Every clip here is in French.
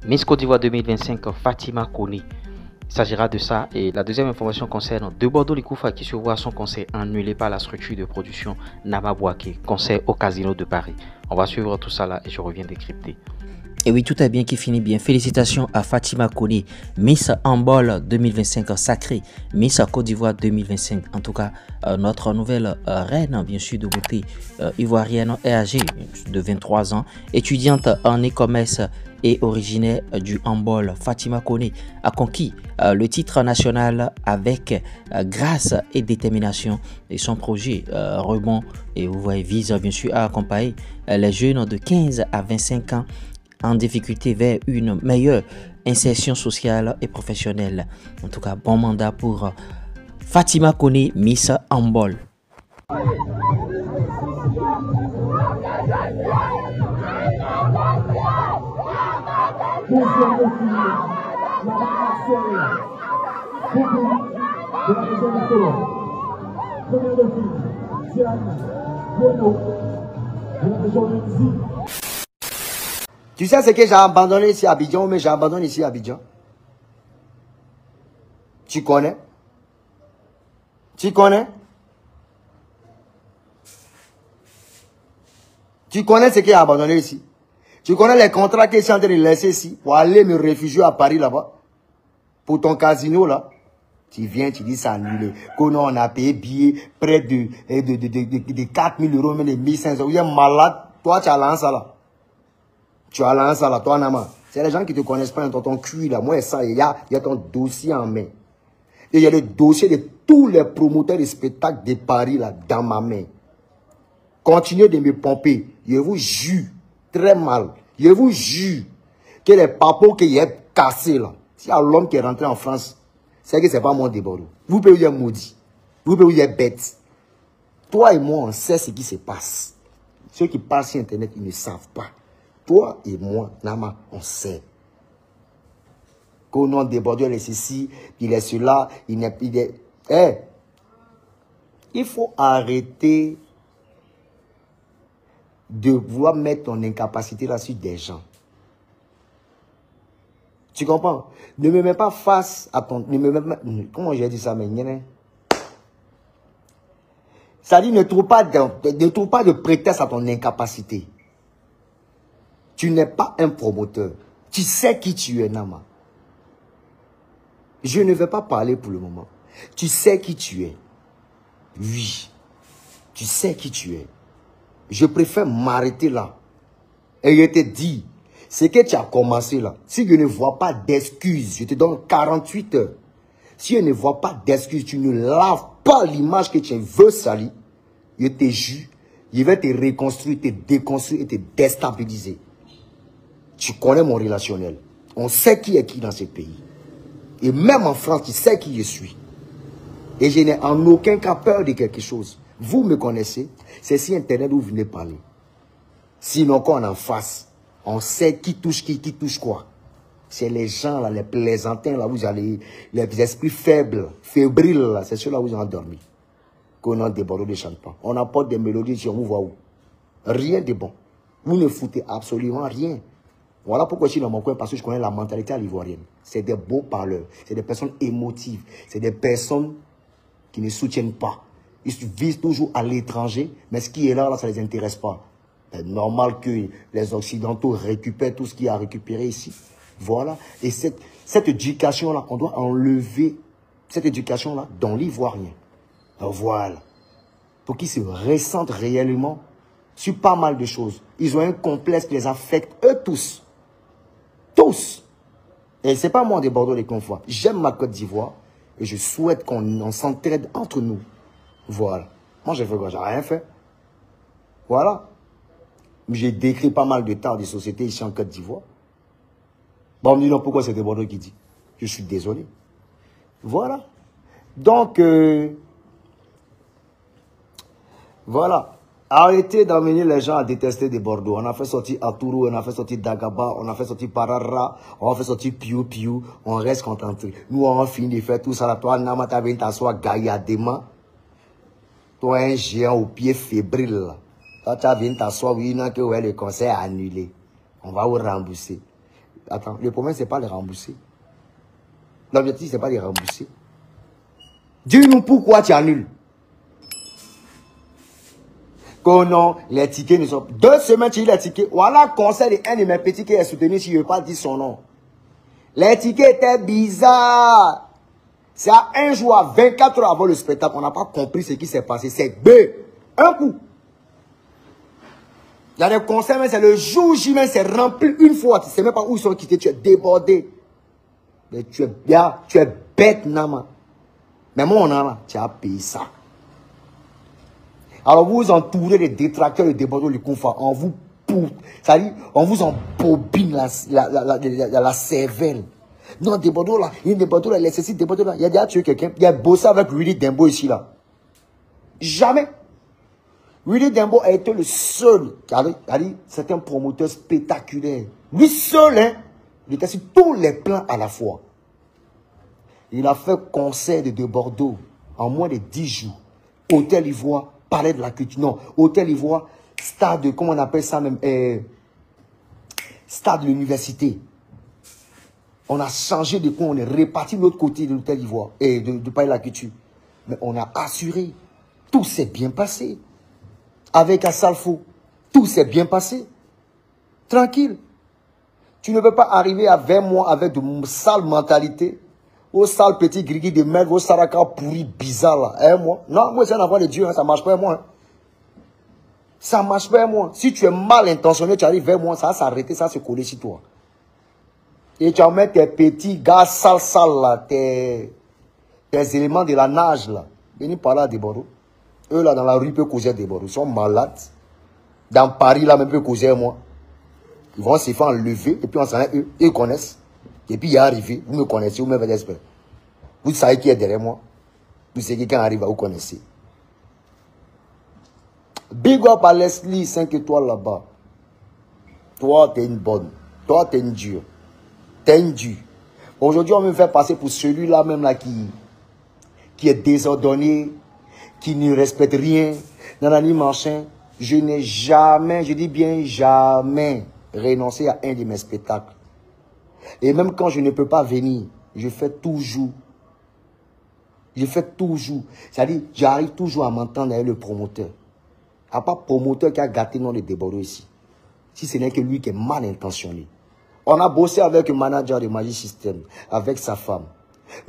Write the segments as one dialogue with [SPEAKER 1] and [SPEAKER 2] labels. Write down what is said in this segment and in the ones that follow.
[SPEAKER 1] Miss Côte d'Ivoire 2025, Fatima Kone. Il s'agira de ça. Et la deuxième information concerne De Bordeaux Likoufa qui se voit son concert annulé par la structure de production Nama Bouaké, concert au Casino de Paris. On va suivre tout ça là et je reviens décrypter.
[SPEAKER 2] Et oui, tout est bien qui finit bien. Félicitations à Fatima Kone, Miss Handball 2025 sacrée, Miss Côte d'Ivoire 2025. En tout cas, notre nouvelle reine, bien sûr, de beauté ivoirienne est âgée de 23 ans, étudiante en e-commerce et originaire du handball. Fatima Kone a conquis le titre national avec grâce et détermination, et son projet rebond et vous voyez vise bien sûr à accompagner les jeunes de 15 à 25 ans en difficulté vers une meilleure insertion sociale et professionnelle. En tout cas, bon mandat pour Fatima Kone, Miss Handball.
[SPEAKER 3] Tu sais ce que j'ai abandonné ici à Abidjan, mais j'ai abandonné ici à Abidjan. Tu connais? Tu connais? Tu connais ce que j'ai abandonné ici? Tu connais les contrats que je suis en train de laisser ici pour aller me réfugier à Paris là-bas? Pour ton casino là? Tu viens, tu dis ça annulé. Qu'on on a payé billet près de 4 000 euros, même de 1 500 euros. Tu es malade. Toi, tu as lancé ça là. Tu as lancé ça là, toi, Nama. C'est les gens qui ne te connaissent pas dans ton cul là. Moi, ça, il y a ton dossier en main. Et il y a le dossier de tous les promoteurs de spectacles de Paris là, dans ma main. Continuez de me pomper. Je vous jure, très mal. Je vous jure que les papos que j'ai cassés là, s'il y a l'homme qui est rentré en France, c'est que ce n'est pas mon débord. Vous pouvez vous dire maudit. Vous pouvez vous dire bête. Toi et moi, on sait ce qui se passe. Ceux qui parlent sur Internet, ils ne savent pas. Toi et moi, Nama, on sait. Qu'au nom des Bordeaux, il est ceci, il est cela, il est... Eh, il faut arrêter de vouloir mettre ton incapacité là sur des gens. Tu comprends? Ne me mets pas face à ton... comment j'ai dit ça, mais... Ça dit, ne trouve pas de prétexte à ton incapacité. Tu n'es pas un promoteur. Tu sais qui tu es, Nama. Je ne vais pas parler pour le moment. Tu sais qui tu es. Oui. Tu sais qui tu es. Je préfère m'arrêter là. Et je te dis, ce que tu as commencé là, si je ne vois pas d'excuses, je te donne 48 heures. Si je ne vois pas d'excuses, tu ne laves pas l'image que tu veux salir, je te jure, je vais te reconstruire, te déconstruire et te déstabiliser. Tu connais mon relationnel. On sait qui est qui dans ce pays. Et même en France, tu sais qui je suis. Et je n'ai en aucun cas peur de quelque chose. Vous me connaissez. C'est sur Internet où vous venez parler. Sinon, quand on est en face, on sait qui touche quoi. C'est les gens là, les plaisantins là, vous allez, les esprits faibles, fébriles là, c'est ceux-là où vous ont dormi. Qu'on a des bordeaux de chante pas. On apporte des mélodies sur vous, voit où. Rien de bon. Vous ne foutez absolument rien. Voilà pourquoi je suis dans mon coin, parce que je connais la mentalité à l'ivoirienne. C'est des beaux parleurs, c'est des personnes émotives, c'est des personnes qui ne soutiennent pas. Ils visent toujours à l'étranger, mais ce qui est là, ça ne les intéresse pas. C'est normal que les Occidentaux récupèrent tout ce qu'il y a à récupérer ici. Voilà. Et cette éducation-là, on doit enlever cette éducation-là dans l'ivoirien. Voilà. Pour qu'ils se ressentent réellement sur pas mal de choses. Ils ont un complexe qui les affecte eux tous. Tous. Et c'est pas moi des Bordeaux les confrères. J'aime ma Côte d'Ivoire et je souhaite qu'on s'entraide entre nous. Voilà. Moi, j'ai fait quoi? J'ai rien fait. Voilà. J'ai décrit pas mal de tas de sociétés ici en Côte d'Ivoire. Bon, on me dit non, pourquoi c'est des Bordeaux qui dit? Je suis désolé. Voilà. Donc, voilà. Arrêtez d'amener les gens à détester des Bordeaux. On a fait sortir Atourou, on a fait sortir Dagaba, on a fait sortir Parara, on a fait sortir Piou Piou. On reste contenté. Nous, on a fini de faire tout ça. Toi, Nama, t'as vu t'asseoir gaillardement. Toi, un géant au pied fébrile. Toi, tu as vu t'asseoir, oui, non, que ouais, le conseil est annulé. On va vous rembourser. Attends, le problème, c'est pas les rembourser. L'objectif, c'est pas les rembourser. Dis-nous pourquoi tu annules. Que non, les tickets ne sont... 2 semaines, tu dis les tickets. Voilà, conseil d'un de mes petits qui est soutenu, si je ne veux pas dire son nom. Les tickets étaient bizarres. C'est à 1 jour, à 24 heures avant le spectacle. On n'a pas compris ce qui s'est passé. C'est 2. Un coup. Il y a des concerts, mais c'est le jour J, mais c'est rempli une fois. Tu ne sais même pas où ils sont quittés. Tu es débordé. Mais tu es bien, tu es bête, Nama. Mais mon Nama, tu as payé ça. Alors vous vous entourez des détracteurs de Débordou le Koufa. On vous on vous embobine la cervelle. Non, Débordou là, il y a Débordou là, il y a Débordou là. Il y a déjà tué quelqu'un. Il y a bossé avec Willy Dembo ici là. Jamais. Willy Dembo a été le seul. C'est un promoteur spectaculaire. Lui seul, hein. Il était sur tous les plans à la fois. Il a fait concert de Bordeaux en moins de 10 jours. Hôtel Ivoire, Palais de la Culture. Non, Hôtel Ivoire, stade, comment on appelle ça même, stade de l'université. On a changé de coin, on est réparti de l'autre côté de l'Hôtel Ivoire et de Palais de la Culture. Mais on a assuré. Tout s'est bien passé. Avec Assalfo, tout s'est bien passé. Tranquille. Tu ne peux pas arriver à 20 mois avec de sales mentalités. Vos sales petits grigis de merde, vos saraka pourris bizarres là. Hein, moi? Non, moi c'est un enfant de Dieu, hein, ça marche pas avec moi. Hein. Ça marche pas avec moi. Si tu es mal intentionné, tu arrives vers moi, ça va s'arrêter, ça va se coller sur toi. Et tu emmènes tes petits gars sales là, tes éléments de la nage là. Venez par là des Bordeaux. Eux là dans la rue peuvent causer des Bordeaux. Ils sont malades. Dans Paris là même peuvent causer moi. Ils vont se faire enlever et puis on s'en est eux. Ils connaissent. Et puis il est arrivé. Vous me connaissez, vous me faites espérer. Vous savez qui est derrière moi. Vous savez que quand arrive, vous connaissez. Big up à Leslie, 5 étoiles là-bas. Toi, t'es une bonne. Toi, t'es une dure. T'es une dure. Aujourd'hui, on me fait passer pour celui-là même là qui est désordonné, qui ne respecte rien. Nanani machin. Je n'ai jamais, je dis bien jamais, renoncé à un de mes spectacles. Et même quand je ne peux pas venir, je fais toujours. Je fais toujours. C'est-à-dire, j'arrive toujours à m'entendre avec le promoteur. Il n'y a pas promoteur qui a gâté non les Bordeaux ici. Si ce n'est que lui qui est mal intentionné. On a bossé avec le manager de Magic System, avec sa femme.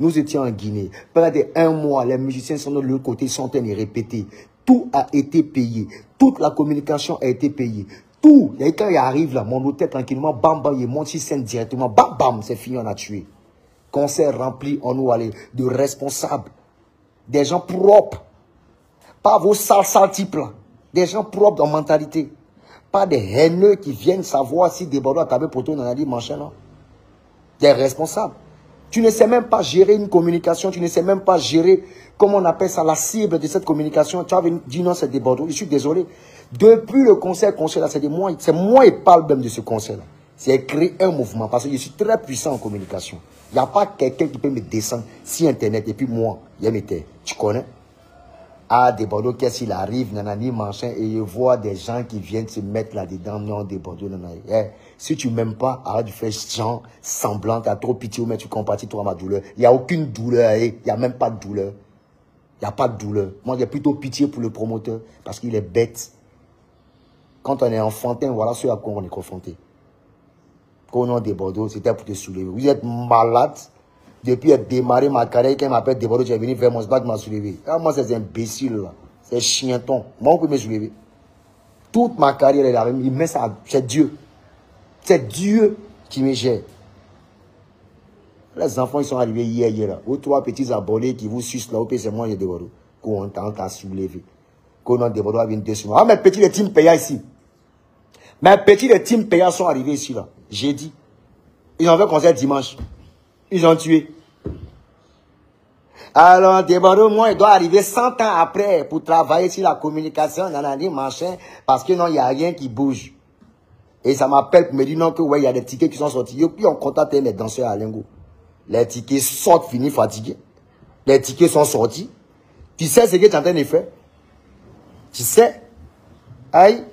[SPEAKER 3] Nous étions en Guinée. Pendant 1 mois, les musiciens sont de l'autre côté, sont en train de répéter. Tout a été payé. Toute la communication a été payée. Tout. Et quand il arrive là, mon hôtel tranquillement, bam bam, il monte sur scène directement, bam bam, c'est fini, on a tué. Concert rempli, on nous allait de responsables. Des gens propres. Pas vos sales types là. Des gens propres en mentalité. Pas des haineux qui viennent savoir si des Bordeaux à taper pour toi, on a dit machin là. Des responsables. Tu ne sais même pas gérer une communication, tu ne sais même pas gérer, comment on appelle ça, la cible de cette communication. Tu as dit non, c'est des Bordeaux. Je suis désolé. Depuis le concert là, c'est moi qui parle même de ce concert là. C'est créer un mouvement parce que je suis très puissant en communication. Il n'y a pas quelqu'un qui peut me descendre sur Internet et puis moi, tu connais? Ah, des Bordeaux, qu'est-ce qu'il arrive, nanani, machin, et je vois des gens qui viennent se mettre là-dedans, non, des Bordeaux, nanani. Eh, si tu m'aimes pas, arrête de faire genre semblant, tu as trop pitié, mais tu compatis toi ma douleur. Il n'y a aucune douleur, il n'y a même pas de douleur. Il n'y a pas de douleur. Moi, j'ai plutôt pitié pour le promoteur, parce qu'il est bête. Quand on est enfantin, voilà ce à quoi on est confronté. Quand on est des Bordeaux, c'était pour te soulever. Vous êtes malade. Depuis a démarré ma carrière, quand il m'appelle des Bordeaux, j'ai venu vers mon spot, m'a soulevé. Ah, moi, c'est imbécile, là. C'est chienton. Moi, on peut me soulever. Toute ma carrière, elle a il met ça. C'est Dieu. C'est Dieu qui me gère. Les enfants, ils sont arrivés hier, là. Ou 3 petits abonnés qui vous sucent là, c'est moi, j'ai des Bordeaux. Qu'on t'a soulevé. Qu'on a des Bordeaux à 22 semaines. Ah, mes petits, les teams payants ici. Mes petits, les teams payants sont arrivés ici, là. J'ai dit. Ils ont fait concert dimanche. Ils ont tué. Alors, des Bordeaux, moi, il doit arriver 100 ans après pour travailler sur la communication, nanani, machin, parce que non, il n'y a rien qui bouge. Et ça m'appelle pour me dire non, que ouais, il y a des tickets qui sont sortis. Puis on contacte les danseurs à Lingo. Les tickets sortent, finis, fatigués. Les tickets sont sortis. Tu sais ce que tu es en train de faire? Tu sais? Aïe.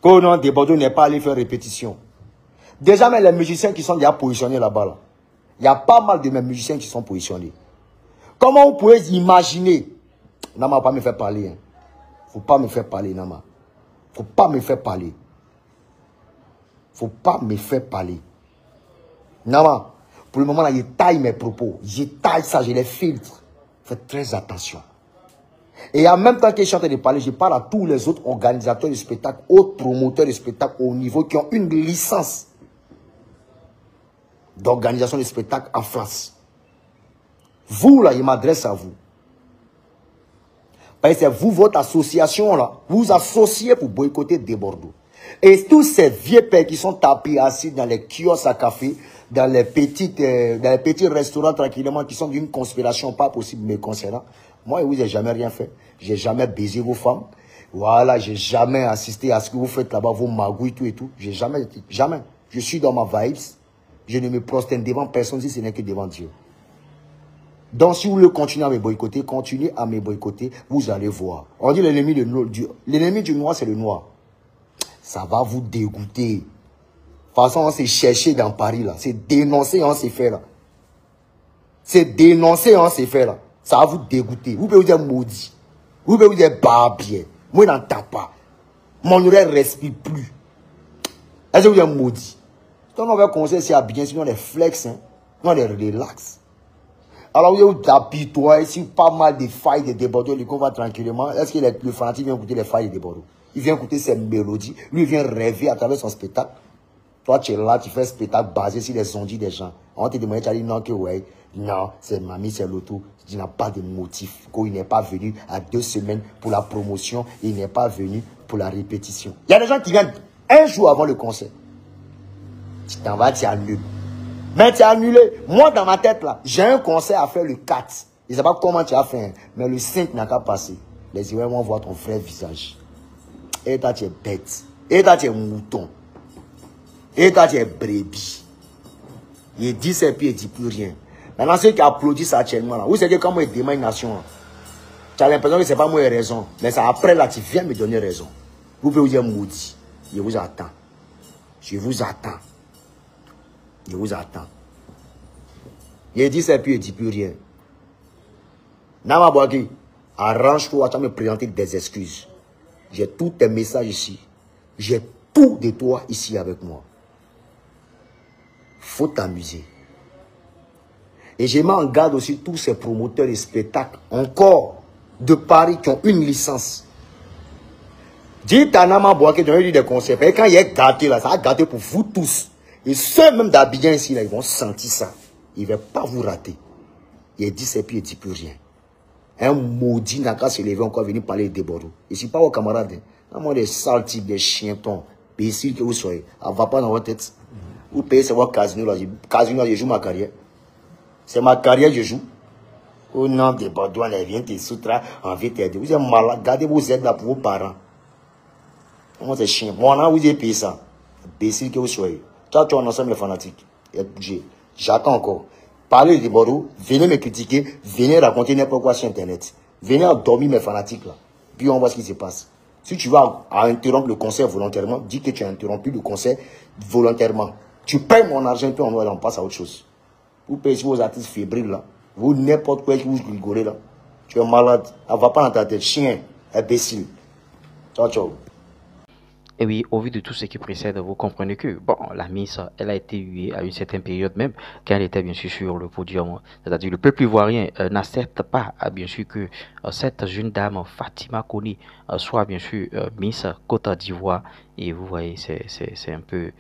[SPEAKER 3] Quand non, des Bordeaux n'est pas allé faire répétition. Déjà, même les musiciens qui sont déjà positionnés là-bas, là, il y a pas mal de mes musiciens qui sont positionnés. Comment vous pouvez imaginer? Nama, pas me faire parler. Hein. Faut pas me faire parler, Nama. Faut pas me faire parler. Faut pas me faire parler. Nama, pour le moment, là, je taille mes propos. Je taille ça, je les filtre. Faites très attention. Et en même temps que je suis en train de parler, je parle à tous les autres organisateurs de spectacles, autres promoteurs de spectacles au niveau qui ont une licence d'organisation de spectacles en France. Vous, là, je m'adresse à vous. Parce que c'est vous, votre association, là, vous associez pour boycotter des Bordeaux. Et tous ces vieux pères qui sont tapés assis dans les kiosques à café, dans les petits restaurants tranquillement, qui sont d'une conspiration pas possible me concernant. Moi, oui, j'ai jamais rien fait. J'ai jamais baisé vos femmes. Voilà, j'ai jamais assisté à ce que vous faites là-bas, vos magouilles, tout et tout. J'ai jamais, jamais. Je suis dans ma vibes. Je ne me prosterne devant personne si ce n'est que devant Dieu. Donc, si vous voulez continuer à me boycotter, continuez à me boycotter, vous allez voir. On dit l'ennemi du noir, c'est le noir. Ça va vous dégoûter. De toute façon, on s'est cherché dans Paris, là. C'est dénoncer, on s'est fait, là. C'est dénoncer, on s'est fait, là. Ça va vous dégoûter. Vous pouvez vous dire maudit. Vous pouvez vous dire barbier. Moi, je n'entends pas. Mon oreille ne respire plus. Est-ce que vous dire maudit? Quand on va conseiller, c'est à bien, sinon les flex, hein. On les relax. Alors, vous apitoyez, si pas mal de failles de Desbordeaux, qu'on va tranquillement. Est-ce que le fanatique vient écouter les failles de Desbordeaux? Il vient écouter ses mélodies. Lui, il vient rêver à travers son spectacle. Toi, tu es là, tu fais un spectacle basé sur les ondits des gens. On te demande, tu as dit non, que ouais. Non, c'est mamie, c'est l'auto. Tu n'as pas de motif. Il n'est pas venu à 2 semaines pour la promotion. Il n'est pas venu pour la répétition. Il y a des gens qui viennent un jour avant le concert. Tu t'en vas, tu annules. Mais tu as annulé. Moi, dans ma tête, là, j'ai un concert à faire le 4. Je ne sais pas comment tu as fait, hein, mais le 5 n'a qu'à passer. Les Ivoiriens vont voir ton vrai visage. Et toi, tu es bête. Et toi, tu es mouton. Et toi, tu es brebis. Il dit ça et puis il ne dit plus rien. Maintenant, ceux qui applaudissent actuellement, là, vous savez comment ils demandent une nation, là. Tu as l'impression que ce n'est pas moi qui ai raison. Mais ça, après, là, tu viens me donner raison. Vous pouvez vous dire maudit. Je vous attends. Je vous attends. Je vous attends. Il dit ça et puis il ne dit plus rien. Nama Bouaki, arrange-toi, tu vas me présenter des excuses. J'ai tous tes messages ici. J'ai tout de toi ici avec moi. Faut t'amuser. Et je mets en garde aussi tous ces promoteurs de spectacles, encore de Paris, qui ont une licence. Dites à Nama Bouaki, j'ai eu des concerts. Et quand il est gâté là, ça a gâté pour vous tous. Et ceux même d'Abidjan ici, là, ils vont sentir ça. Ils ne vont pas vous rater. Il dit ça puis il ne dit plus rien. Un maudit n'a qu'à se lever encore venir parler de Bordeaux. Et si pas vos camarades, moi des sales types, des chientons, imbéciles que vous soyez, ça ne va pas dans votre tête. Vous payez c'est votre casino là. Casino là, je joue ma carrière. C'est ma carrière que je joue. Au nom de Bordeaux, on vient te soutra, on vient t'aider. Vous êtes malade, gardez vos aides là pour vos parents. Moi c'est chien. Moi là, vous avez payé ça. Imbéciles que vous soyez. Toi, tu es ensemble les fanatiques. J'attends encore. Parlez de Bordeaux, venez me critiquer, venez raconter n'importe quoi sur Internet. Venez endormir mes fanatiques là. Puis on voit ce qui se passe. Si tu vas interrompre le concert volontairement, dis que tu as interrompu le concert volontairement. Tu payes mon argent, puis on passe à autre chose. Vous payez vos artistes fébriles là. Vous n'importe quoi que vous rigolez là. Tu es malade. Elle va pas dans ta tête. Chien, imbécile. Ciao, ciao.
[SPEAKER 1] Et oui, au vu de tout ce qui précède, vous comprenez que, bon, la Miss, elle a été huée à une certaine période même, quand elle était bien sûr sur le podium. C'est-à-dire, le peuple ivoirien n'accepte pas, bien sûr, que cette jeune dame, Fatima Koni, soit bien sûr Miss Côte d'Ivoire. Et vous voyez, c'est un peu...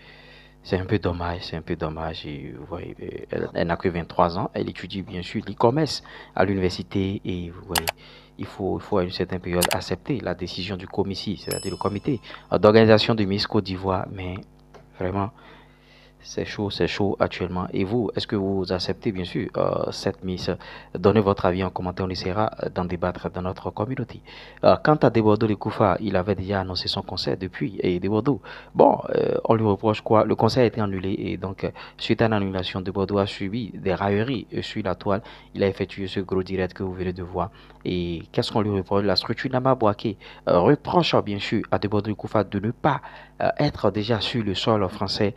[SPEAKER 1] C'est un peu dommage, c'est un peu dommage. Et, vous voyez, elle n'a que 23 ans. Elle étudie bien sûr l'e-commerce à l'université. Et vous voyez, il faut à une certaine période accepter la décision du comité, c'est-à-dire le comité d'organisation de Miss Côte d'Ivoire. Mais vraiment, c'est chaud actuellement. Et vous, est-ce que vous acceptez bien sûr cette Miss? Donnez votre avis en commentaire, on essaiera d'en débattre dans notre communauté. Quant à Desbordeaux de Koufa, il avait déjà annoncé son concert depuis. Et Desbordeaux, bon, on lui reproche quoi? Le concert a été annulé et donc, suite à l'annulation, Desbordeaux a subi des railleries sur la toile. Il a effectué ce gros direct que vous venez de voir. Et qu'est-ce qu'on lui reproche? La structure Nama Bouaké reproche bien sûr à Desbordeaux de Koufa de ne pas être déjà sur le sol français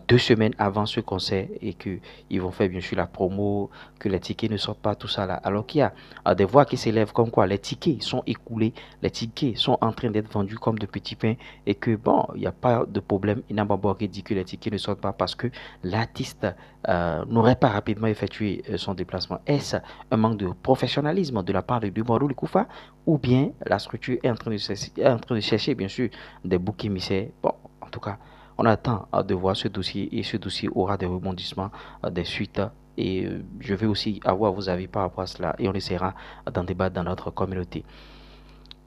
[SPEAKER 1] 2 semaines semaine avant ce concert et qu'ils vont faire bien sûr la promo, que les tickets ne sortent pas, tout ça là. Alors qu'il y a des voix qui s'élèvent comme quoi les tickets sont écoulés, les tickets sont en train d'être vendus comme de petits pains et que bon, il n'y a pas de problème. Ina Bambouaké dit que les tickets ne sortent pas parce que l'artiste n'aurait pas rapidement effectué son déplacement. Est-ce un manque de professionnalisme de la part de Dubarou Likoufa ou bien la structure est en train de chercher bien sûr des boucs émissaires? Bon, en tout cas, on attend de voir ce dossier et ce dossier aura des rebondissements, des suites. Et je vais aussi avoir vos avis par rapport à cela et on essaiera d'en débattre dans notre communauté.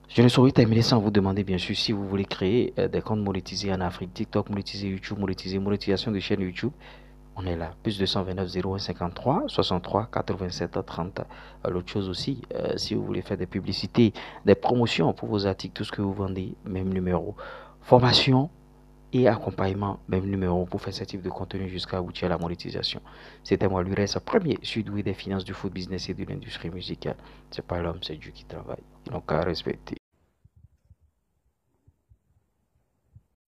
[SPEAKER 1] Je ne saurais terminer sans vous demander bien sûr si vous voulez créer des comptes monétisés en Afrique, TikTok monétisé, YouTube monétisé, monétisation de chaîne YouTube. On est là, plus 229 01 53 63 87 30. L'autre chose aussi, si vous voulez faire des publicités, des promotions pour vos articles, tout ce que vous vendez, même numéro. Formation et accompagnement, même numéro pour faire ce type de contenu jusqu'à aboutir à la monétisation. C'était moi, l'URES, premier sudoué des finances, du food business et de l'industrie musicale. C'est pas l'homme, c'est Dieu qui travaille. Donc à respecter.